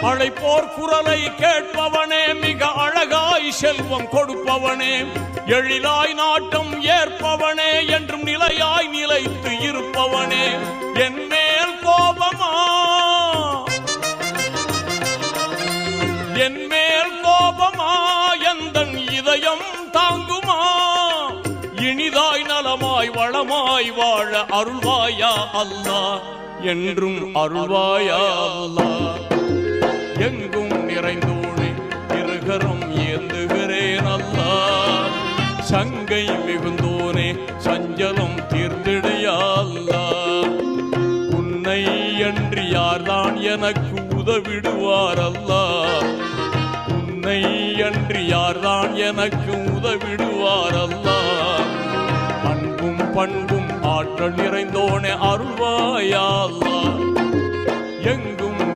அழைப்போர் குரலை கேட்பவனே, மிக அழகாய் செல்வம் கொடுப்பவனே, எழிலாய் நாட்டம் ஏற்பவனே, என்றும் நிலையாய் நிலைத்து இருப்பவனே, என் மேல் கோபமா என் மேல் கோபமா எந்தன் இதயம் தாங்குமா, இனிதாய் நலமாய் வளமாய் வாழ அருள்வாயா அல்லாஹ், என்றும் அருள்வாயா அல்லாஹ். எங்கும் நிறைந்தோனே இருகரம் ஏந்துகிறேன் அல்லாஹ், சங்கை மிகுந்தோனே சஞ்சலம் தீர்ந்திடையா அல்லாஹ். உன்னை அன்றி யார்தான் எனக்கு உதவிடுவார் அல்லாஹ், உன்னை அன்றி யார்தான் எனக்கு உதவிடுவார் அல்லாஹ். அன்பும் பண்பும் ஆற்றல் நிறைந்தோனே அருள்வாயா அல்லாஹ்.